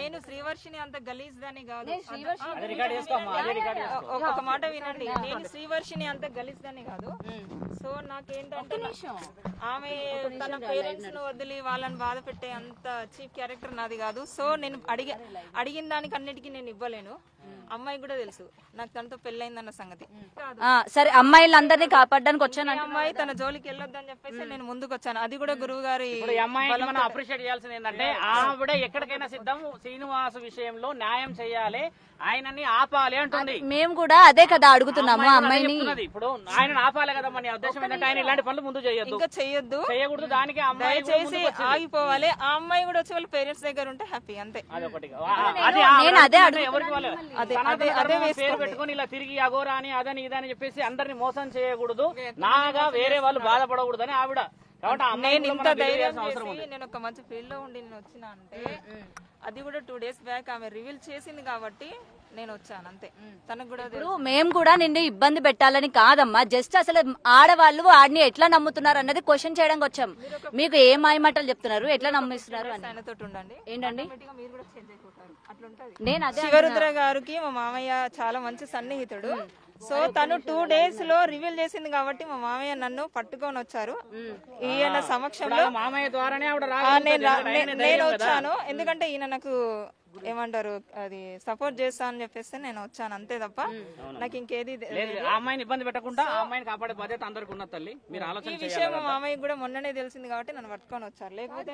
నేను శ్రీవర్షిని అంత గలీజ్ దాని కాదు. ఒక మాట వినండి, నేను శ్రీవర్షిని అంత గలీజ్ దాని కాదు. సో నాకేంటంటే ఆమె తన పేరెంట్స్ ను వదిలి వాళ్ళని బాధ పెట్టే అంత చీప్ క్యారెక్టర్ నాది కాదు. సో నేను అడిగిన దానికి అన్నిటికీ నేను ఇవ్వలేను. అమ్మాయి కూడా తెలుసు నాకు తనతో పెళ్ళైందన్న సంగతి. సరే, అమ్మాయిలందరినీ కాపాడడానికి వచ్చాను. అమ్మాయి తన జోలికి వెళ్ళొద్దని చెప్పేసి నేను ముందుకు వచ్చాను. అది కూడా గురువు గారి అమ్మాయిని మనం అప్రిషియేట్ చేయాల్సింది ఏంటంటే ఆవిడ ఎక్కడికైనా సిద్ధం, శ్రీనివాస్ విషయంలో న్యాయం చేయాలి, ఆయనని ఆపాలి అంటుంది. మేము కూడా అదే కదా అడుగుతున్నాము అమ్మాయిని. ఇప్పుడు ఆయన ఆపాలి కదమ్మా, నీ ఉద్దేశం ఏంటంటే ఆయన ఇలాంటి పనులు ముందు చేయొద్దు, చేయకూడదు. దానికి అమ్మాయి చేసి ఆగిపోవాలి. ఆ అమ్మాయి కూడా వచ్చి వాళ్ళ పేరెంట్స్ దగ్గర ఉంటే హ్యాపీ, అంతే. నేను అదే పేరు పెట్టుకుని ఇలా తిరిగి అగోరా అని అదని ఇదని చెప్పేసి అందరిని మోసం చేయకూడదు, నాగా వేరే వాళ్ళు బాధపడకూడదని ఆవిడ. నేను ఇంత ధైర్యం చేసి నేను ఒక మంచి ఫీల్డ్ లో ఉండి నేను వచ్చినా అంటే అది కూడా 2 days బ్యాక్ ఆమె రివీల్ చేసింది కాబట్టి నేను వచ్చాను, అంతే. తనకు కూడా మేము కూడా నిన్ను ఇబ్బంది పెట్టాలని కాదమ్మా, జస్ట్ అసలు ఆడవాళ్ళు ఆడిని ఎట్లా నమ్ముతున్నారు అన్నది క్వశ్చన్ చేయడానికి వచ్చాం. మీకు ఏ మాయమాటలు చెప్తున్నారు, ఎట్లా నమ్మిస్తున్నారు ఆయనతో ఉండండి. ఏంటండి, నేను శివరుద్ర గారికి మా మామయ్య చాలా మంచి సన్నిహితుడు. సో తను 2 days లో రివీల్ చేసింది కాబట్టి మా మామయ్య నన్ను పట్టుకొని వచ్చారు. ఈయన సమక్షంలో మామయ్య ద్వారానే నేను వచ్చాను. ఎందుకంటే ఈయన నాకు ఏమంటారు అది సపోర్ట్ చేస్తా అని చెప్పేసి నేను వచ్చాను, అంతే తప్ప నాకు ఇంకేది. అమ్మాయిని ఇబ్బంది పెట్టకుండా అమ్మాయిని కాపాడే బాధ్యత అందరికి ఉన్న తల్లి. మీరు ఆలోచన ఈ విషయం మా మామయ్య కూడా మొన్ననే తెలిసింది కాబట్టి నన్ను పట్టుకొని వచ్చారు. లేకపోతే